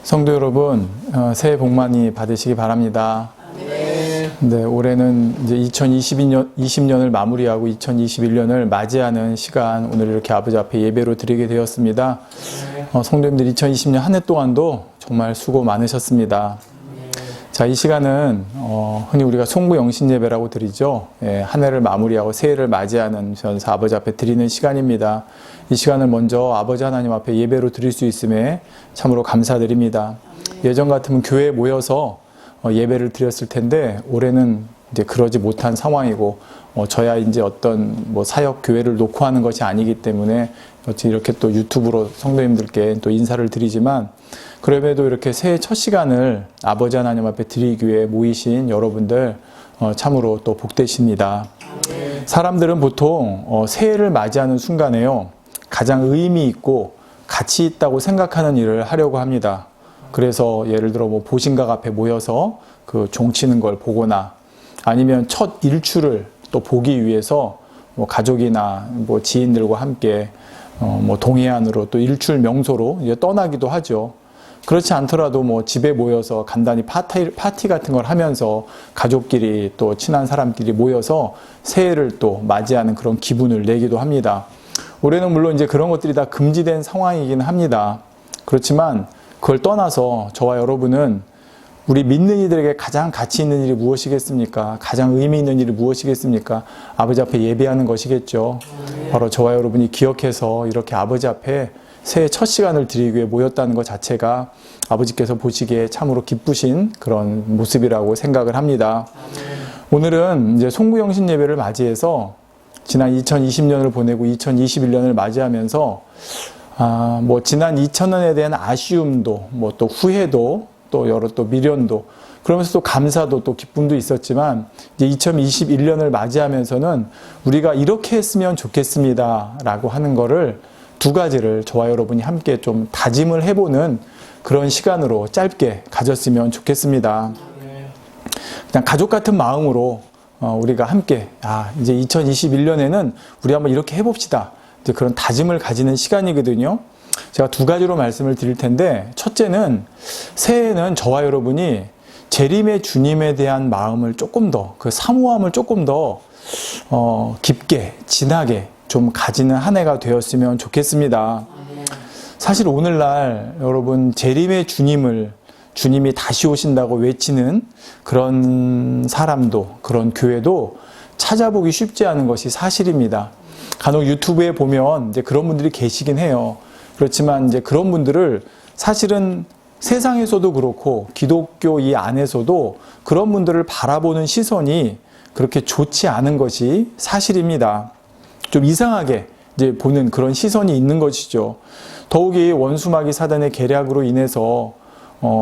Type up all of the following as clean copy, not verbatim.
성도 여러분, 새해 복 많이 받으시기 바랍니다. 네, 올해는 이제 2020년을 마무리하고 2021년을 맞이하는 시간, 오늘 이렇게 아버지 앞에 예배로 드리게 되었습니다. 성도님들 2020년 한 해 동안도 정말 수고 많으셨습니다. 자, 이 시간은 흔히 우리가 송구영신예배라고 드리죠. 한 해를 마무리하고 새해를 맞이하는 전사 아버지 앞에 드리는 시간입니다. 이 시간을 먼저 아버지 하나님 앞에 예배로 드릴 수 있음에 참으로 감사드립니다. 예전 같으면 교회에 모여서 예배를 드렸을 텐데 올해는 이제 그러지 못한 상황이고 저야 이제 어떤 사역 교회를 놓고 하는 것이 아니기 때문에 이렇게 또 유튜브로 성도님들께 또 인사를 드리지만 그럼에도 이렇게 새해 첫 시간을 아버지 하나님 앞에 드리기 위해 모이신 여러분들 참으로 또 복되십니다. 사람들은 보통 새해를 맞이하는 순간에요 가장 의미 있고 가치 있다고 생각하는 일을 하려고 합니다. 그래서 예를 들어 보신각 앞에 모여서 그 종치는 걸 보거나 아니면 첫 일출을 또 보기 위해서 가족이나 지인들과 함께 동해안으로 또 일출 명소로 이제 떠나기도 하죠. 그렇지 않더라도 집에 모여서 간단히 파티 같은 걸 하면서 가족끼리 또 친한 사람끼리 모여서 새해를 또 맞이하는 그런 기분을 내기도 합니다. 올해는 물론 이제 그런 것들이 다 금지된 상황이긴 합니다. 그렇지만 그걸 떠나서 저와 여러분은 우리 믿는 이들에게 가장 가치 있는 일이 무엇이겠습니까? 가장 의미 있는 일이 무엇이겠습니까? 아버지 앞에 예배하는 것이겠죠. 바로 저와 여러분이 기억해서 이렇게 아버지 앞에 새해 첫 시간을 드리기 위해 모였다는 것 자체가 아버지께서 보시기에 참으로 기쁘신 그런 모습이라고 생각을 합니다. 오늘은 이제 송구영신 예배를 맞이해서 지난 2020년을 보내고 2021년을 맞이하면서 지난 2000년에 대한 아쉬움도 또 후회도 또 여러 또 미련도 그러면서 또 감사도 또 기쁨도 있었지만 이제 2021년을 맞이하면서는 우리가 이렇게 했으면 좋겠습니다 라고 하는 거를 두 가지를 저와 여러분이 함께 좀 다짐을 해보는 그런 시간으로 짧게 가졌으면 좋겠습니다. 그냥 가족 같은 마음으로 우리가 함께 이제 2021년에는 우리 한번 이렇게 해봅시다. 이제 그런 다짐을 가지는 시간이거든요. 제가 두 가지로 말씀을 드릴 텐데 첫째는 새해에는 저와 여러분이 재림의 주님에 대한 마음을 조금 더 그 사모함을 조금 더 깊게 진하게 좀 가지는 한 해가 되었으면 좋겠습니다. 사실 오늘날 여러분 재림의 주님이 다시 오신다고 외치는 그런 사람도 그런 교회도 찾아보기 쉽지 않은 것이 사실입니다. 간혹 유튜브에 보면 이제 그런 분들이 계시긴 해요. 그렇지만 이제 그런 분들을 사실은 세상에서도 그렇고 기독교 이 안에서도 그런 분들을 바라보는 시선이 그렇게 좋지 않은 것이 사실입니다. 좀 이상하게 이제 보는 그런 시선이 있는 것이죠. 더욱이 원수마귀 사단의 계략으로 인해서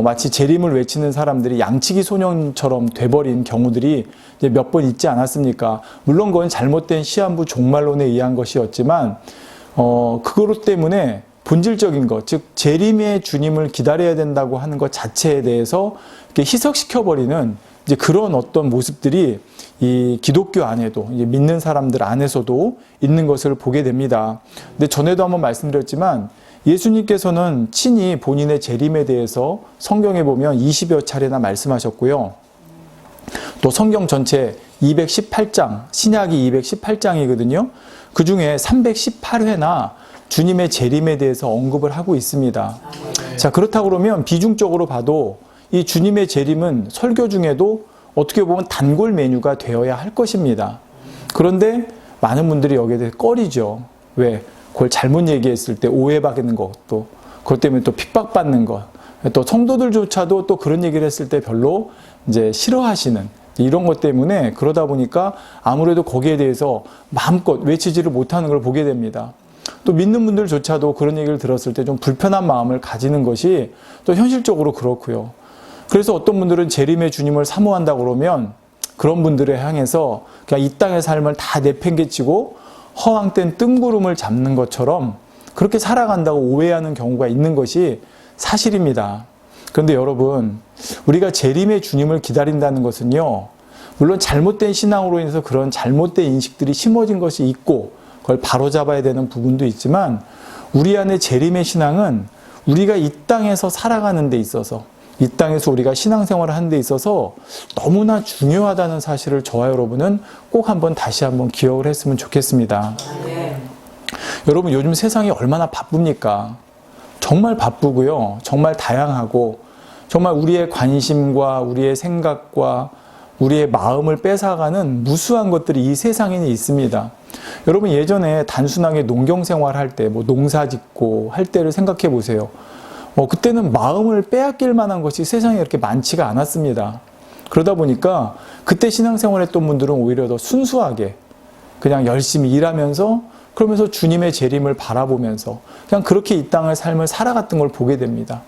마치 재림을 외치는 사람들이 양치기 소년처럼 돼버린 경우들이 이제 몇 번 있지 않았습니까? 물론 그건 잘못된 시한부 종말론에 의한 것이었지만 그것 때문에 본질적인 것, 즉 재림의 주님을 기다려야 된다고 하는 것 자체에 대해서 이렇게 희석시켜버리는 이제 그런 어떤 모습들이 이 기독교 안에도 이제 믿는 사람들 안에서도 있는 것을 보게 됩니다. 근데 전에도 한번 말씀드렸지만 예수님께서는 친히 본인의 재림에 대해서 성경에 보면 20여 차례나 말씀하셨고요. 또 성경 전체 218장, 신약이 218장이거든요. 그 중에 318회나 주님의 재림에 대해서 언급을 하고 있습니다. 자, 그렇다고 그러면 비중적으로 봐도 이 주님의 재림은 설교 중에도 어떻게 보면 단골 메뉴가 되어야 할 것입니다. 그런데 많은 분들이 여기에 대해 꺼리죠. 왜? 그걸 잘못 얘기했을 때 오해받는 것도, 그것 때문에 또 핍박받는 것, 또 성도들조차도 또 그런 얘기를 했을 때 별로 이제 싫어하시는 이런 것 때문에 그러다 보니까 아무래도 거기에 대해서 마음껏 외치지를 못하는 걸 보게 됩니다. 또 믿는 분들조차도 그런 얘기를 들었을 때 좀 불편한 마음을 가지는 것이 또 현실적으로 그렇고요. 그래서 어떤 분들은 재림의 주님을 사모한다고 그러면 그런 분들을 향해서 그냥 이 땅의 삶을 다 내팽개치고 허황된 뜬구름을 잡는 것처럼 그렇게 살아간다고 오해하는 경우가 있는 것이 사실입니다. 그런데 여러분, 우리가 재림의 주님을 기다린다는 것은요, 물론 잘못된 신앙으로 인해서 그런 잘못된 인식들이 심어진 것이 있고 그걸 바로잡아야 되는 부분도 있지만 우리 안에 재림의 신앙은 우리가 이 땅에서 살아가는 데 있어서, 이 땅에서 우리가 신앙생활을 하는 데 있어서 너무나 중요하다는 사실을 저와 여러분은 꼭 다시 한번 기억을 했으면 좋겠습니다. 여러분, 요즘 세상이 얼마나 바쁩니까? 정말 바쁘고요. 정말 다양하고, 정말 우리의 관심과 우리의 생각과 우리의 마음을 뺏어가는 무수한 것들이 이 세상에는 있습니다. 여러분, 예전에 단순하게 농경생활 할 때, 농사 짓고 할 때를 생각해 보세요. 그때는 마음을 빼앗길 만한 것이 세상에 그렇게 많지가 않았습니다. 그러다 보니까 그때 신앙생활 했던 분들은 오히려 더 순수하게 그냥 열심히 일하면서, 그러면서 주님의 재림을 바라보면서 그냥 그렇게 이 땅의 삶을 살아갔던 걸 보게 됩니다.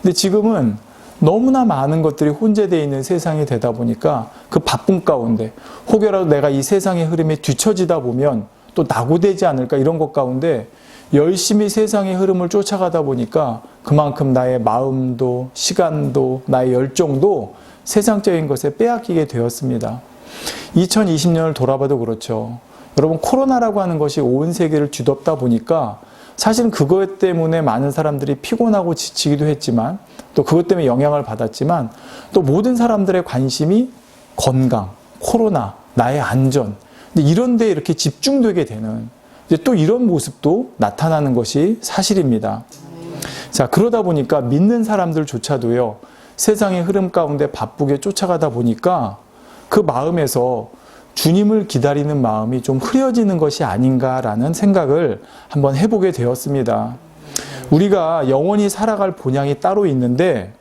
근데 지금은 너무나 많은 것들이 혼재되어 있는 세상이 되다 보니까 그 바쁨 가운데 혹여라도 내가 이 세상의 흐름에 뒤처지다 보면 또 낙오되지 않을까, 이런 것 가운데 열심히 세상의 흐름을 쫓아가다 보니까 그만큼 나의 마음도 시간도 나의 열정도 세상적인 것에 빼앗기게 되었습니다. 2020년을 돌아봐도 그렇죠. 여러분, 코로나라고 하는 것이 온 세계를 뒤덮다 보니까 사실은 그것 때문에 많은 사람들이 피곤하고 지치기도 했지만, 또 그것 때문에 영향을 받았지만, 또 모든 사람들의 관심이 건강, 코로나, 나의 안전, 이런 데에 이렇게 집중되게 되는 이제 또 이런 모습도 나타나는 것이 사실입니다. 자, 그러다 보니까 믿는 사람들조차도요, 세상의 흐름 가운데 바쁘게 쫓아가다 보니까 그 마음에서 주님을 기다리는 마음이 좀 흐려지는 것이 아닌가라는 생각을 한번 해보게 되었습니다. 우리가 영원히 살아갈 본향이 따로 있는데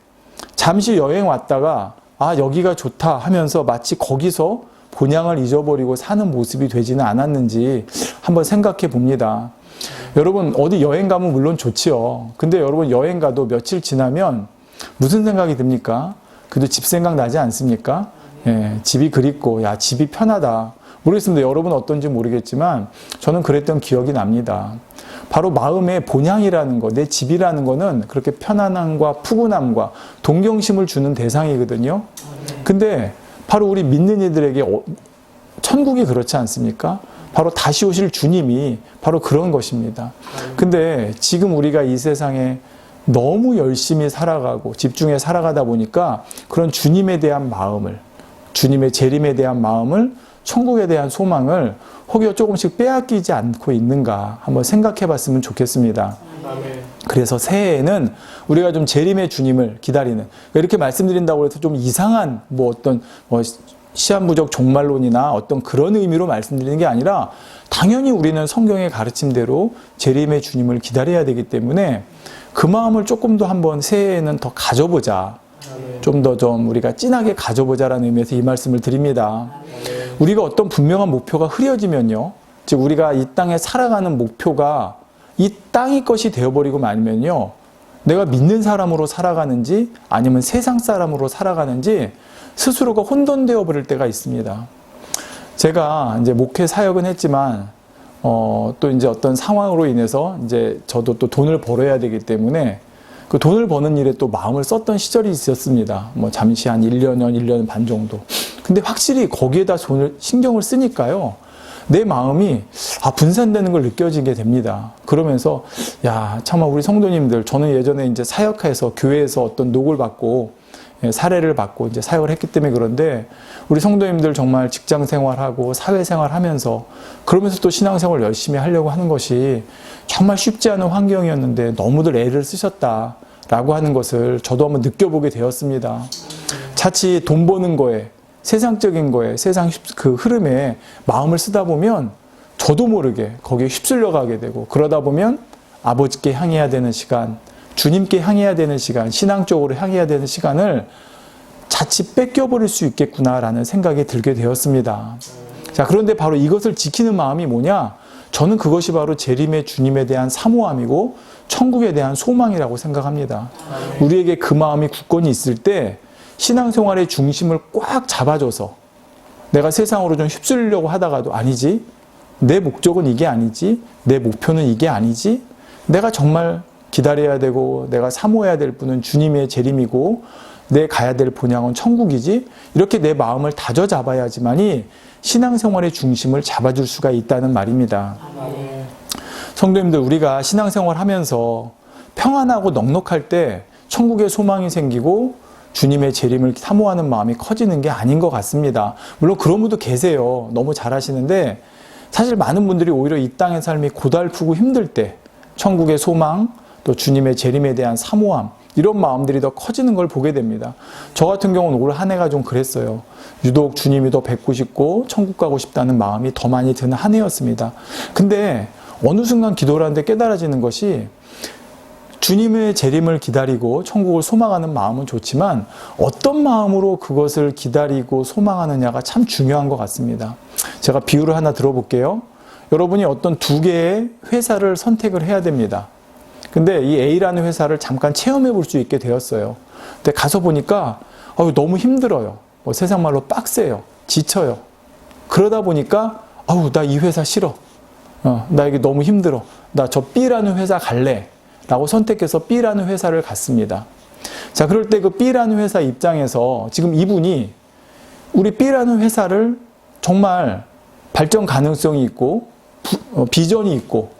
잠시 여행 왔다가 여기가 좋다 하면서 마치 거기서 본향을 잊어버리고 사는 모습이 되지는 않았는지 한번 생각해 봅니다. 여러분, 어디 여행 가면 물론 좋지요. 근데 여러분, 여행 가도 며칠 지나면 무슨 생각이 듭니까? 그래도 집 생각 나지 않습니까? 집이 그립고, 집이 편하다. 모르겠습니다. 여러분 어떤지 모르겠지만 저는 그랬던 기억이 납니다. 바로 마음의 본향이라는 거, 내 집이라는 거는 그렇게 편안함과 푸근함과 동경심을 주는 대상이거든요. 근데 바로 우리 믿는 이들에게 천국이 그렇지 않습니까? 바로 다시 오실 주님이 바로 그런 것입니다. 근데 지금 우리가 이 세상에 너무 열심히 살아가고 집중해 살아가다 보니까 그런 주님에 대한 마음을, 주님의 재림에 대한 마음을, 천국에 대한 소망을 혹여 조금씩 빼앗기지 않고 있는가 한번 생각해 봤으면 좋겠습니다. 그래서 새해에는 우리가 좀 재림의 주님을 기다리는, 이렇게 말씀드린다고 해서 좀 이상한 어떤 시한부적 종말론이나 어떤 그런 의미로 말씀드리는 게 아니라, 당연히 우리는 성경의 가르침대로 재림의 주님을 기다려야 되기 때문에 그 마음을 조금 더 한번 새해에는 더 가져보자, 좀 더 우리가 진하게 가져보자라는 의미에서 이 말씀을 드립니다. 우리가 어떤 분명한 목표가 흐려지면요, 즉 우리가 이 땅에 살아가는 목표가 이 땅의 것이 되어버리고 말면요, 내가 믿는 사람으로 살아가는지 아니면 세상 사람으로 살아가는지 스스로가 혼돈되어 버릴 때가 있습니다. 제가 이제 목회 사역은 했지만 또 이제 어떤 상황으로 인해서 이제 저도 또 돈을 벌어야 되기 때문에 그 돈을 버는 일에 또 마음을 썼던 시절이 있었습니다. 잠시 한 1년 반 정도. 근데 확실히 거기에다 신경을 쓰니까요, 내 마음이 분산되는 걸 느껴지게 됩니다. 그러면서 참아 우리 성도님들, 저는 예전에 이제 사역해서 교회에서 어떤 녹을 받고 사례를 받고 이제 사역을 했기 때문에 그런데, 우리 성도님들 정말 직장 생활하고 사회 생활하면서 그러면서 또 신앙생활 열심히 하려고 하는 것이 정말 쉽지 않은 환경이었는데 너무들 애를 쓰셨다라고 하는 것을 저도 한번 느껴보게 되었습니다. 차치 돈 버는 거에, 세상적인 거에, 세상 그 흐름에 마음을 쓰다 보면 저도 모르게 거기에 휩쓸려 가게 되고, 그러다 보면 아버지께 향해야 되는 시간, 주님께 향해야 되는 시간, 신앙적으로 향해야 되는 시간을 자칫 뺏겨버릴 수 있겠구나라는 생각이 들게 되었습니다. 자, 그런데 바로 이것을 지키는 마음이 뭐냐? 저는 그것이 바로 재림의 주님에 대한 사모함이고 천국에 대한 소망이라고 생각합니다. 우리에게 그 마음이 굳건히 있을 때 신앙생활의 중심을 꽉 잡아줘서, 내가 세상으로 좀 휩쓸려고 하다가도 아니지, 내 목적은 이게 아니지, 내 목표는 이게 아니지, 내가 정말 기다려야 되고 내가 사모해야 될 분은 주님의 재림이고 내 가야 될 본향은 천국이지, 이렇게 내 마음을 다져잡아야지만이 신앙생활의 중심을 잡아줄 수가 있다는 말입니다. 성도님들, 우리가 신앙생활 하면서 평안하고 넉넉할 때 천국의 소망이 생기고 주님의 재림을 사모하는 마음이 커지는 게 아닌 것 같습니다. 물론 그런 분도 계세요. 너무 잘하시는데 사실 많은 분들이 오히려 이 땅의 삶이 고달프고 힘들 때 천국의 소망, 또 주님의 재림에 대한 사모함, 이런 마음들이 더 커지는 걸 보게 됩니다. 저 같은 경우는 올 한 해가 좀 그랬어요. 유독 주님이 더 뵙고 싶고 천국 가고 싶다는 마음이 더 많이 드는 한 해였습니다. 근데 어느 순간 기도를 하는데 깨달아지는 것이 주님의 재림을 기다리고 천국을 소망하는 마음은 좋지만 어떤 마음으로 그것을 기다리고 소망하느냐가 참 중요한 것 같습니다. 제가 비유를 하나 들어볼게요. 여러분이 어떤 두 개의 회사를 선택을 해야 됩니다. 근데 이 A라는 회사를 잠깐 체험해 볼 수 있게 되었어요. 근데 가서 보니까 너무 힘들어요. 세상 말로 빡세요. 지쳐요. 그러다 보니까 나 이 회사 싫어. 나 이게 너무 힘들어. 나 저 B라는 회사 갈래. 라고 선택해서 B라는 회사를 갔습니다. 자, 그럴 때 그 B라는 회사 입장에서 지금 이분이 우리 B라는 회사를 정말 발전 가능성이 있고 비전이 있고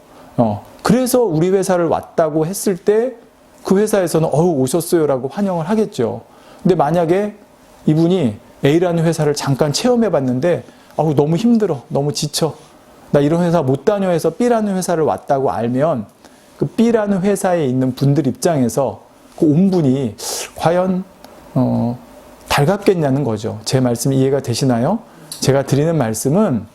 그래서 우리 회사를 왔다고 했을 때 그 회사에서는 오셨어요 라고 환영을 하겠죠. 근데 만약에 이분이 A라는 회사를 잠깐 체험해 봤는데 너무 힘들어, 너무 지쳐, 나 이런 회사 못 다녀 해서 B라는 회사를 왔다고 알면 그 B라는 회사에 있는 분들 입장에서 그 온 분이 과연 달갑겠냐는 거죠. 제 말씀 이해가 되시나요? 제가 드리는 말씀은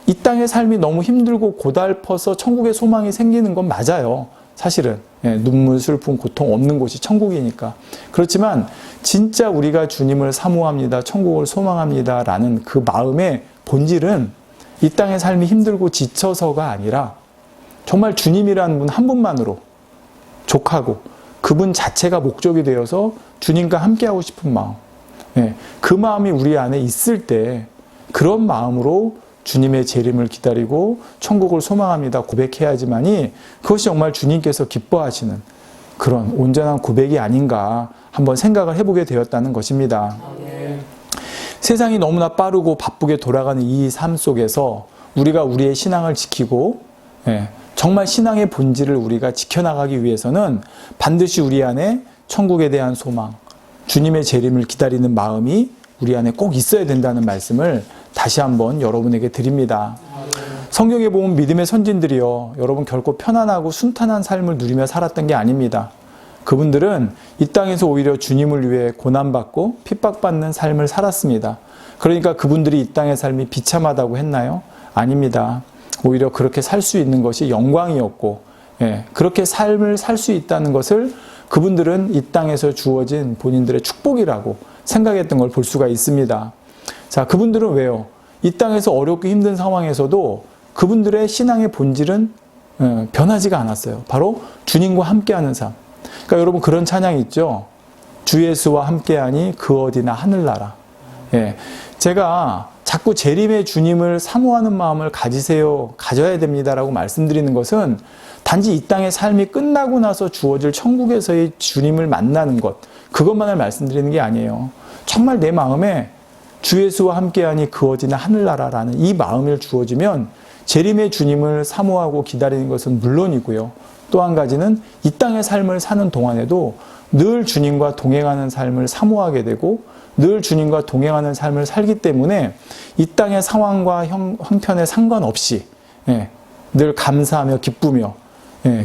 이 땅의 삶이 너무 힘들고 고달퍼서 천국의 소망이 생기는 건 맞아요. 사실은 눈물, 슬픔, 고통 없는 곳이 천국이니까. 그렇지만 진짜 우리가 주님을 사모합니다, 천국을 소망합니다 라는 그 마음의 본질은 이 땅의 삶이 힘들고 지쳐서가 아니라 정말 주님이라는 분 한 분만으로 족하고 그분 자체가 목적이 되어서 주님과 함께하고 싶은 마음, 그 마음이 우리 안에 있을 때 그런 마음으로 주님의 재림을 기다리고 천국을 소망합니다 고백해야지만이 그것이 정말 주님께서 기뻐하시는 그런 온전한 고백이 아닌가 한번 생각을 해보게 되었다는 것입니다. 세상이 너무나 빠르고 바쁘게 돌아가는 이 삶 속에서 우리가 우리의 신앙을 지키고 정말 신앙의 본질을 우리가 지켜나가기 위해서는 반드시 우리 안에 천국에 대한 소망, 주님의 재림을 기다리는 마음이 우리 안에 꼭 있어야 된다는 말씀을 다시 한번 여러분에게 드립니다. 성경에 보면 믿음의 선진들이요, 여러분 결코 편안하고 순탄한 삶을 누리며 살았던 게 아닙니다. 그분들은 이 땅에서 오히려 주님을 위해 고난받고 핍박받는 삶을 살았습니다. 그러니까 그분들이 이 땅의 삶이 비참하다고 했나요? 아닙니다. 오히려 그렇게 살 수 있는 것이 영광이었고, 그렇게 삶을 살 수 있다는 것을 그분들은 이 땅에서 주어진 본인들의 축복이라고 생각했던 걸 볼 수가 있습니다. 자, 그분들은 왜요? 이 땅에서 어렵고 힘든 상황에서도 그분들의 신앙의 본질은 변하지가 않았어요. 바로 주님과 함께하는 삶. 그러니까 여러분 그런 찬양이 있죠. 주 예수와 함께하니 그 어디나 하늘나라. 제가 자꾸 재림의 주님을 사모하는 마음을 가지세요, 가져야 됩니다라고 말씀드리는 것은 단지 이 땅의 삶이 끝나고 나서 주어질 천국에서의 주님을 만나는 것, 그것만을 말씀드리는 게 아니에요. 정말 내 마음에 주 예수와 함께하니 그 어디나 하늘나라라는 이 마음을 주어지면 재림의 주님을 사모하고 기다리는 것은 물론이고요. 또 한 가지는 이 땅의 삶을 사는 동안에도 늘 주님과 동행하는 삶을 사모하게 되고 늘 주님과 동행하는 삶을 살기 때문에 이 땅의 상황과 형편에 상관없이 늘 감사하며 기쁘며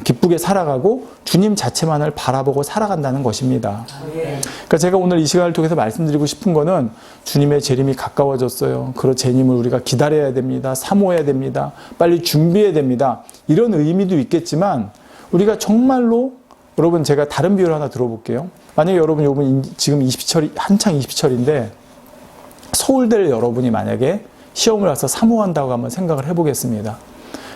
기쁘게 살아가고 주님 자체만을 바라보고 살아간다는 것입니다. 그러니까 제가 오늘 이 시간을 통해서 말씀드리고 싶은 거는 주님의 재림이 가까워졌어요. 그 재림을 우리가 기다려야 됩니다. 사모해야 됩니다. 빨리 준비해야 됩니다. 이런 의미도 있겠지만 우리가 정말로 여러분 제가 다른 비유를 하나 들어볼게요. 만약에 여러분 지금 20철이 한창 20철인데 서울대를 여러분이 만약에 시험을 와서 사모한다고 한번 생각을 해보겠습니다.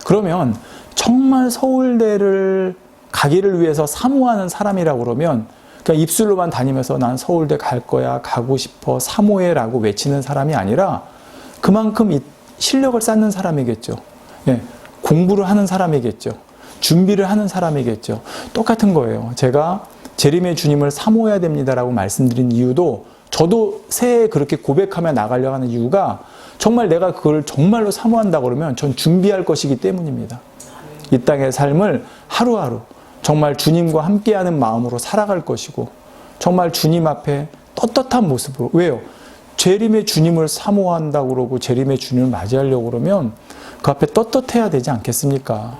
그러면 정말 서울대를 가기를 위해서 사모하는 사람이라고 그러면 그냥 입술로만 다니면서 난 서울대 갈 거야, 가고 싶어, 사모해라고 외치는 사람이 아니라 그만큼 실력을 쌓는 사람이겠죠. 공부를 하는 사람이겠죠. 준비를 하는 사람이겠죠. 똑같은 거예요. 제가 재림의 주님을 사모해야 됩니다라고 말씀드린 이유도 저도 새해에 그렇게 고백하며 나가려고 하는 이유가 정말 내가 그걸 정말로 사모한다 그러면 전 준비할 것이기 때문입니다. 이 땅의 삶을 하루하루 정말 주님과 함께하는 마음으로 살아갈 것이고 정말 주님 앞에 떳떳한 모습으로. 왜요? 재림의 주님을 사모한다고 그러고 재림의 주님을 맞이하려고 그러면 그 앞에 떳떳해야 되지 않겠습니까?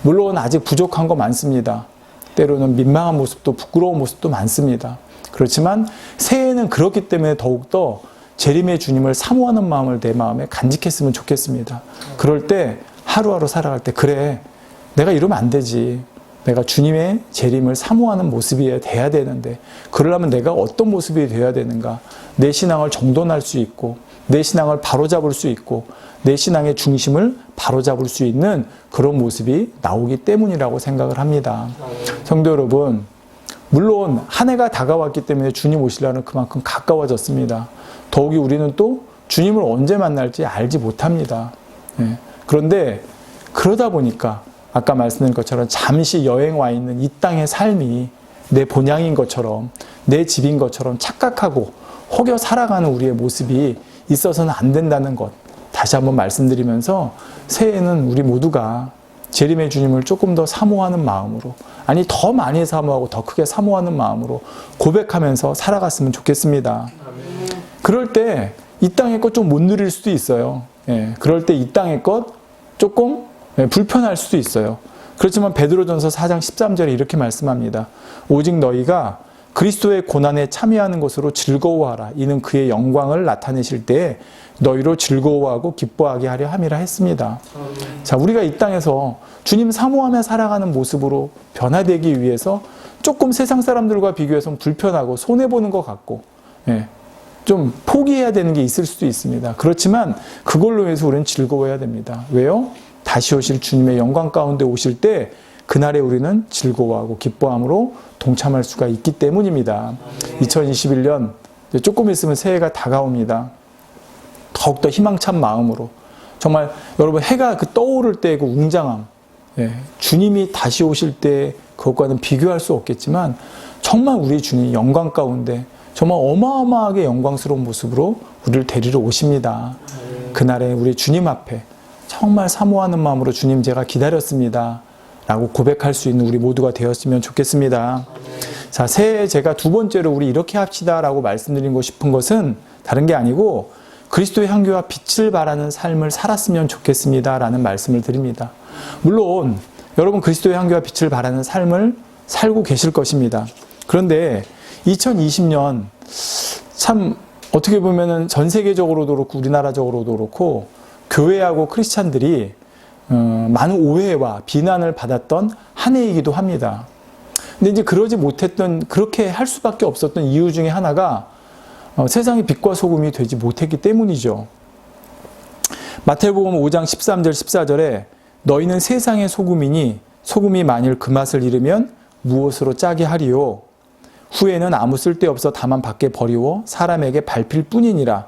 물론 아직 부족한 거 많습니다. 때로는 민망한 모습도 부끄러운 모습도 많습니다. 그렇지만 새해에는 그렇기 때문에 더욱더 재림의 주님을 사모하는 마음을 내 마음에 간직했으면 좋겠습니다. 그럴 때 하루하루 살아갈 때 그래, 내가 이러면 안 되지. 내가 주님의 재림을 사모하는 모습이 돼야 되는데 그러려면 내가 어떤 모습이 되어야 되는가. 내 신앙을 정돈할 수 있고 내 신앙을 바로잡을 수 있고 내 신앙의 중심을 바로잡을 수 있는 그런 모습이 나오기 때문이라고 생각을 합니다. 성도 여러분, 물론 한 해가 다가왔기 때문에 주님 오시려는 그만큼 가까워졌습니다. 더욱이 우리는 또 주님을 언제 만날지 알지 못합니다. 그런데 그러다 보니까 아까 말씀드린 것처럼 잠시 여행 와 있는 이 땅의 삶이 내 본향인 것처럼 내 집인 것처럼 착각하고 혹여 살아가는 우리의 모습이 있어서는 안 된다는 것 다시 한번 말씀드리면서 새해에는 우리 모두가 재림의 주님을 조금 더 사모하는 마음으로, 아니 더 많이 사모하고 더 크게 사모하는 마음으로 고백하면서 살아갔으면 좋겠습니다. 그럴 때 이 땅의 것 좀 못 누릴 수도 있어요. 그럴 때 이 땅의 것 조금 불편할 수도 있어요. 그렇지만 베드로전서 4장 13절에 이렇게 말씀합니다. 오직 너희가 그리스도의 고난에 참여하는 것으로 즐거워하라. 이는 그의 영광을 나타내실 때에 너희로 즐거워하고 기뻐하게 하려 함이라 했습니다. 자, 우리가 이 땅에서 주님 사모하며 살아가는 모습으로 변화되기 위해서 조금 세상 사람들과 비교해서 불편하고 손해보는 것 같고 좀 포기해야 되는 게 있을 수도 있습니다. 그렇지만 그걸로 해서 우리는 즐거워해야 됩니다. 왜요? 다시 오실 주님의 영광 가운데 오실 때 그날에 우리는 즐거워하고 기뻐함으로 동참할 수가 있기 때문입니다. 2021년 조금 있으면 새해가 다가옵니다. 더욱더 희망찬 마음으로 정말 여러분 해가 그 떠오를 때 그 웅장함, 주님이 다시 오실 때 그것과는 비교할 수 없겠지만 정말 우리 주님 영광 가운데 정말 어마어마하게 영광스러운 모습으로 우리를 데리러 오십니다. 그날에 우리 주님 앞에 정말 사모하는 마음으로 주님 제가 기다렸습니다 라고 고백할 수 있는 우리 모두가 되었으면 좋겠습니다. 자, 새해 제가 두 번째로 우리 이렇게 합시다 라고 말씀드리고 싶은 것은 다른 게 아니고 그리스도의 향기와 빛을 발하는 삶을 살았으면 좋겠습니다 라는 말씀을 드립니다. 물론 여러분 그리스도의 향기와 빛을 발하는 삶을 살고 계실 것입니다. 그런데 2020년 참 어떻게 보면은 전 세계적으로도 그렇고 우리나라적으로도 그렇고 교회하고 크리스찬들이 많은 오해와 비난을 받았던 한 해이기도 합니다. 근데 이제 그러지 못했던, 그렇게 할 수밖에 없었던 이유 중에 하나가 세상의 빛과 소금이 되지 못했기 때문이죠. 마태복음 5장 13절 14절에 너희는 세상의 소금이니 소금이 만일 그 맛을 잃으면 무엇으로 짜게 하리요? 후에는 아무 쓸데없어 다만 밖에 버리워 사람에게 밟힐 뿐이니라.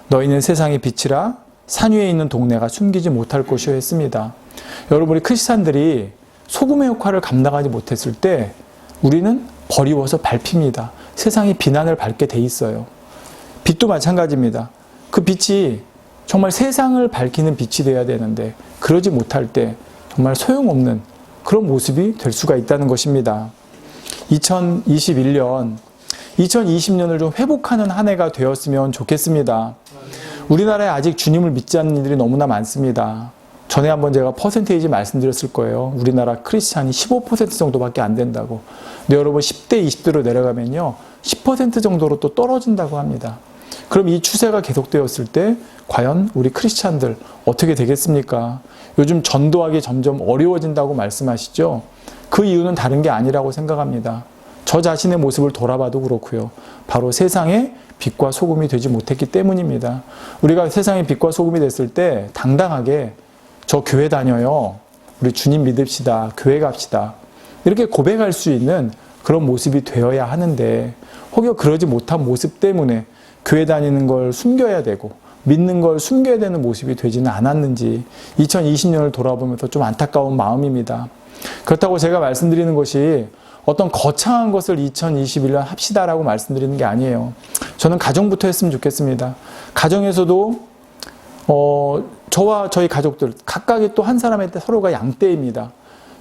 너희는 세상의 빛이라 산 위에 있는 동네가 숨기지 못할 것이요 했습니다. 여러분, 우리 크리스찬들이 소금의 역할을 감당하지 못했을 때 우리는 버리워서 밟힙니다. 세상이 비난을 받게 돼 있어요. 빛도 마찬가지입니다. 그 빛이 정말 세상을 밝히는 빛이 돼야 되는데 그러지 못할 때 정말 소용없는 그런 모습이 될 수가 있다는 것입니다. 2020년을 좀 회복하는 한 해가 되었으면 좋겠습니다. 우리나라에 아직 주님을 믿지 않는 이들이 너무나 많습니다. 전에 한번 제가 퍼센테이지 말씀드렸을 거예요. 우리나라 크리스찬이 15% 정도밖에 안 된다고. 근데 여러분 10대, 20대로 내려가면요 10% 정도로 또 떨어진다고 합니다. 그럼 이 추세가 계속되었을 때 과연 우리 크리스찬들 어떻게 되겠습니까? 요즘 전도하기 점점 어려워진다고 말씀하시죠? 그 이유는 다른 게 아니라고 생각합니다. 저 자신의 모습을 돌아봐도 그렇고요. 바로 세상의 빛과 소금이 되지 못했기 때문입니다. 우리가 세상의 빛과 소금이 됐을 때 당당하게 저 교회 다녀요. 우리 주님 믿읍시다. 교회 갑시다. 이렇게 고백할 수 있는 그런 모습이 되어야 하는데 혹여 그러지 못한 모습 때문에 교회 다니는 걸 숨겨야 되고 믿는 걸 숨겨야 되는 모습이 되지는 않았는지 2020년을 돌아보면서 좀 안타까운 마음입니다. 그렇다고 제가 말씀드리는 것이 어떤 거창한 것을 2021년 합시다라고 말씀드리는 게 아니에요. 저는 가정부터 했으면 좋겠습니다. 가정에서도 저와 저희 가족들 각각이 또 한 사람한테 서로가 양떼입니다.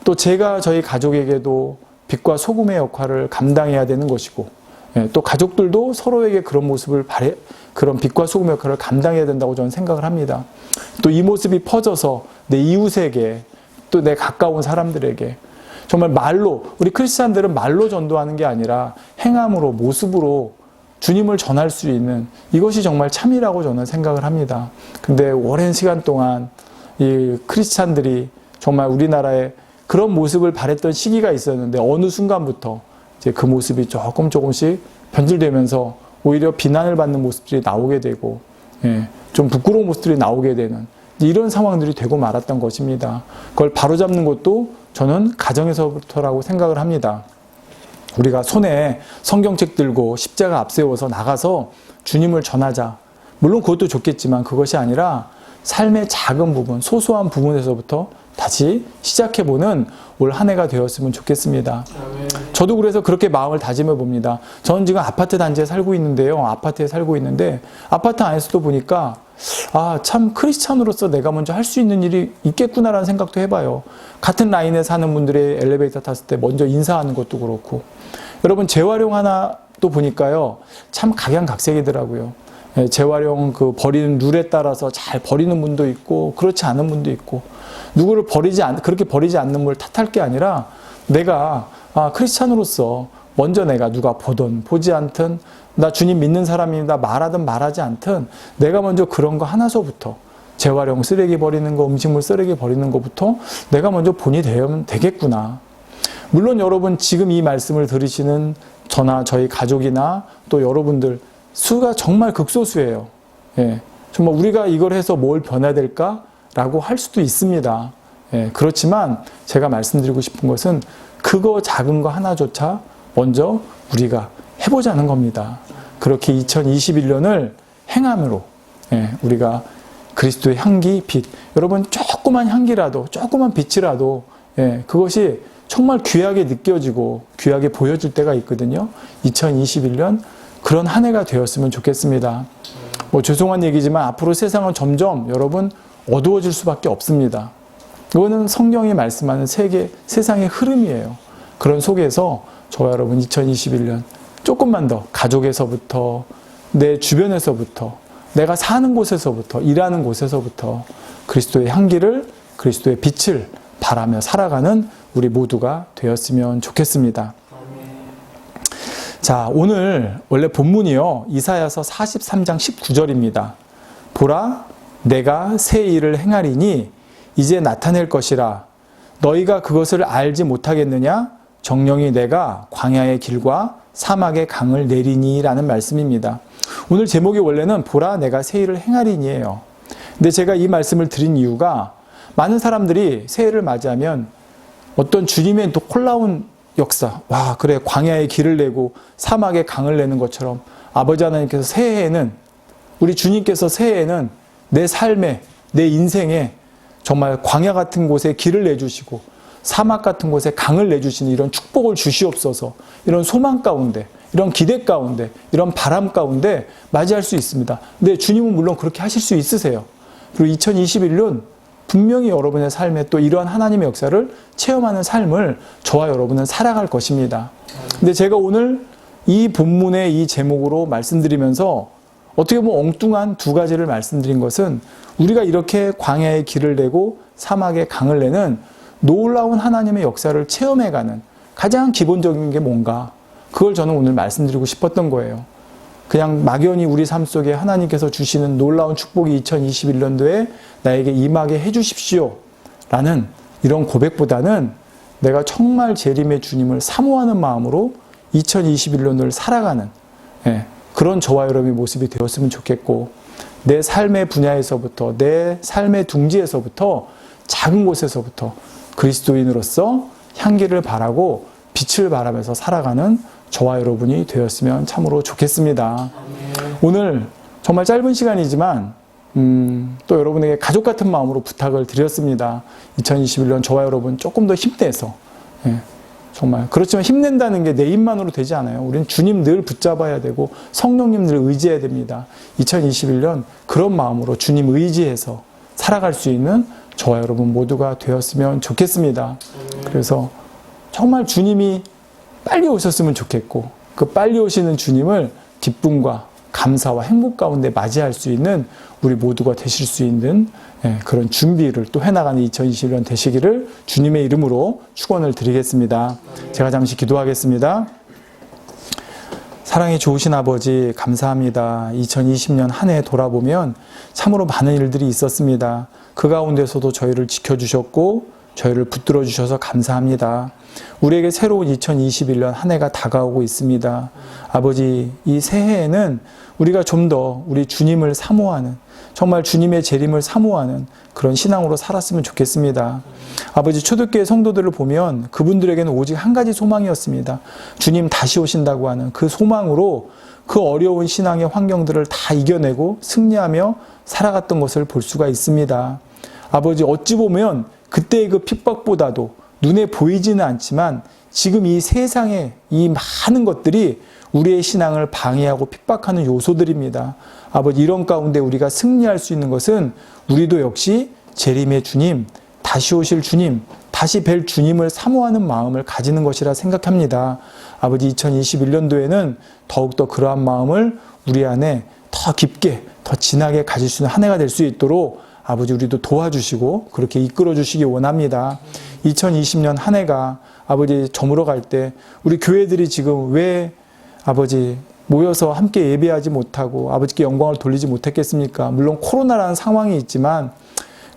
또 제가 저희 가족에게도 빛과 소금의 역할을 감당해야 되는 것이고, 또 가족들도 서로에게 그런 모습을 그런 빛과 소금의 역할을 감당해야 된다고 저는 생각을 합니다. 또 이 모습이 퍼져서 내 이웃에게, 또 내 가까운 사람들에게, 정말 말로, 우리 크리스찬들은 말로 전도하는 게 아니라 행함으로, 모습으로 주님을 전할 수 있는, 이것이 정말 참이라고 저는 생각을 합니다. 근데 오랜 시간 동안 이 크리스찬들이 정말 우리나라에 그런 모습을 바랬던 시기가 있었는데, 어느 순간부터 이제 그 모습이 조금씩 변질되면서 오히려 비난을 받는 모습들이 나오게 되고, 좀 부끄러운 모습들이 나오게 되는 이런 상황들이 되고 말았던 것입니다. 그걸 바로잡는 것도 저는 가정에서부터라고 생각을 합니다. 우리가 손에 성경책 들고 십자가 앞세워서 나가서 주님을 전하자. 물론 그것도 좋겠지만 그것이 아니라 삶의 작은 부분, 소소한 부분에서부터 다시 시작해보는 올 한 해가 되었으면 좋겠습니다. 저도 그래서 그렇게 마음을 다짐해 봅니다. 저는 지금 아파트 단지에 살고 있는데요. 아파트에 살고 있는데 아파트 안에서도 보니까 참 크리스찬으로서 내가 먼저 할 수 있는 일이 있겠구나라는 생각도 해봐요. 같은 라인에 사는 분들의 엘리베이터 탔을 때 먼저 인사하는 것도 그렇고, 여러분 재활용 하나 또 보니까요, 참 각양각색이더라고요. 재활용 그 버리는 룰에 따라서 잘 버리는 분도 있고 그렇지 않은 분도 있고, 누구를 그렇게 버리지 않는 걸 탓할 게 아니라 내가 크리스찬으로서 먼저 내가 누가 보든 보지 않든, 나 주님 믿는 사람입니다 말하든 말하지 않든, 내가 먼저 그런 거 하나서부터, 재활용 쓰레기 버리는 거, 음식물 쓰레기 버리는 거부터 내가 먼저 본이 되면 되겠구나. 물론 여러분 지금 이 말씀을 들으시는 저나 저희 가족이나 또 여러분들 수가 정말 극소수예요. 정말 우리가 이걸 해서 뭘 변해야 될까라고 할 수도 있습니다. 그렇지만 제가 말씀드리고 싶은 것은 그거 작은 거 하나조차 먼저 우리가 해보자는 겁니다. 그렇게 2021년을 행함으로 우리가 그리스도의 향기, 빛, 여러분 조그만 향기라도, 조그만 빛이라도 그것이 정말 귀하게 느껴지고 귀하게 보여질 때가 있거든요. 2021년 그런 한 해가 되었으면 좋겠습니다. 죄송한 얘기지만 앞으로 세상은 점점 여러분 어두워질 수밖에 없습니다. 이거는 성경이 말씀하는 세상의 흐름이에요. 그런 속에서 저와 여러분 2021년 조금만 더 가족에서부터, 내 주변에서부터, 내가 사는 곳에서부터, 일하는 곳에서부터 그리스도의 향기를, 그리스도의 빛을 바라며 살아가는 우리 모두가 되었으면 좋겠습니다. 자, 오늘 원래 본문이요, 이사야서 43장 19절입니다. 보라, 내가 새 일을 행하리니 이제 나타낼 것이라. 너희가 그것을 알지 못하겠느냐? 정령이 내가 광야의 길과 사막의 강을 내리니 라는 말씀입니다. 오늘 제목이 원래는 보라, 내가 새 일을 행하리니예요. 근데 제가 이 말씀을 드린 이유가, 많은 사람들이 새해를 맞이하면 어떤 주님의 또 놀라운 역사, 그래, 광야의 길을 내고 사막의 강을 내는 것처럼 아버지 하나님께서 새해에는, 우리 주님께서 새해에는 내 삶에, 내 인생에 정말 광야 같은 곳에 길을 내주시고 사막 같은 곳에 강을 내주시는 이런 축복을 주시옵소서, 이런 소망 가운데, 이런 기대 가운데, 이런 바람 가운데 맞이할 수 있습니다. 근데 주님은 물론 그렇게 하실 수 있으세요. 그리고 2021년 분명히 여러분의 삶에 또 이러한 하나님의 역사를 체험하는 삶을 저와 여러분은 살아갈 것입니다. 근데 제가 오늘 이 본문의 이 제목으로 말씀드리면서 어떻게 보면 엉뚱한 두 가지를 말씀드린 것은, 우리가 이렇게 광야의 길을 내고 사막의 강을 내는 놀라운 하나님의 역사를 체험해가는 가장 기본적인 게 뭔가, 그걸 저는 오늘 말씀드리고 싶었던 거예요. 그냥 막연히 우리 삶 속에 하나님께서 주시는 놀라운 축복이 2021년도에 나에게 임하게 해주십시오 라는 이런 고백보다는, 내가 정말 재림의 주님을 사모하는 마음으로 2021년을 살아가는 그런 저와 여러분의 모습이 되었으면 좋겠고, 내 삶의 분야에서부터, 내 삶의 둥지에서부터, 작은 곳에서부터 그리스도인으로서 향기를 바라고 빛을 바라면서 살아가는 저와 여러분이 되었으면 참으로 좋겠습니다. 오늘 정말 짧은 시간이지만 또 여러분에게 가족 같은 마음으로 부탁을 드렸습니다. 2021년 저와 여러분 조금 더 힘내서, 정말 그렇지만 힘낸다는 게 내 힘만으로 되지 않아요. 우리는 주님 늘 붙잡아야 되고 성령님 늘 의지해야 됩니다. 2021년 그런 마음으로 주님 의지해서 살아갈 수 있는 저와 여러분 모두가 되었으면 좋겠습니다. 그래서 정말 주님이 빨리 오셨으면 좋겠고 그 빨리 오시는 주님을 기쁨과 감사와 행복 가운데 맞이할 수 있는 우리 모두가 되실 수 있는 그런 준비를 또 해나가는 2021년 되시기를 주님의 이름으로 축원을 드리겠습니다. 제가 잠시 기도하겠습니다. 사랑이 좋으신 아버지 감사합니다. 2020년 한 해 돌아보면 참으로 많은 일들이 있었습니다. 그 가운데서도 저희를 지켜주셨고 저희를 붙들어 주셔서 감사합니다. 우리에게 새로운 2021년 한 해가 다가오고 있습니다. 아버지, 이 새해에는 우리가 좀 더 우리 주님을 사모하는, 정말 주님의 재림을 사모하는 그런 신앙으로 살았으면 좋겠습니다. 아버지, 초대교회 성도들을 보면 그분들에게는 오직 한 가지 소망이었습니다. 주님 다시 오신다고 하는 그 소망으로 그 어려운 신앙의 환경들을 다 이겨내고 승리하며 살아갔던 것을 볼 수가 있습니다. 아버지, 어찌 보면 그때의 그 핍박보다도 눈에 보이지는 않지만 지금 이 세상의 이 많은 것들이 우리의 신앙을 방해하고 핍박하는 요소들입니다. 아버지, 이런 가운데 우리가 승리할 수 있는 것은 우리도 역시 재림의 주님, 다시 오실 주님, 다시 뵐 주님을 사모하는 마음을 가지는 것이라 생각합니다. 아버지, 2021년도에는 더욱더 그러한 마음을 우리 안에 더 깊게, 더 진하게 가질 수 있는 한 해가 될 수 있도록 아버지, 우리도 도와주시고 그렇게 이끌어 주시기 원합니다. 2020년 한 해가 아버지 저물어 갈 때 우리 교회들이 지금 왜 아버지 모여서 함께 예배하지 못하고 아버지께 영광을 돌리지 못했겠습니까? 물론 코로나라는 상황이 있지만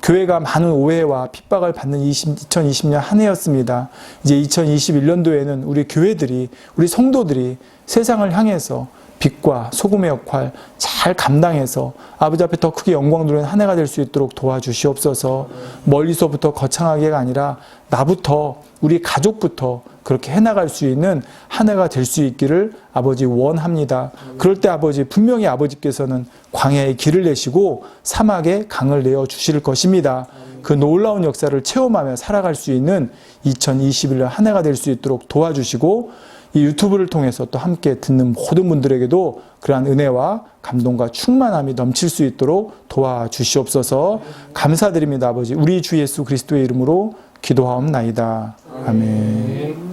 교회가 많은 오해와 핍박을 받는 2020년 한 해였습니다. 이제 2021년도에는 우리 교회들이, 우리 성도들이 세상을 향해서 빛과 소금의 역할 잘 감당해서 아버지 앞에 더 크게 영광 돌리는 한 해가 될 수 있도록 도와주시옵소서. 멀리서부터 거창하게가 아니라 나부터, 우리 가족부터 그렇게 해나갈 수 있는 한 해가 될 수 있기를 아버지 원합니다. 그럴 때 아버지, 분명히 아버지께서는 광야에 길을 내시고 사막에 강을 내어 주실 것입니다. 그 놀라운 역사를 체험하며 살아갈 수 있는 2021년 한 해가 될 수 있도록 도와주시고 이 유튜브를 통해서 또 함께 듣는 모든 분들에게도 그러한 은혜와 감동과 충만함이 넘칠 수 있도록 도와주시옵소서. 감사드립니다. 아버지, 우리 주 예수 그리스도의 이름으로 기도하옵나이다. 아멘.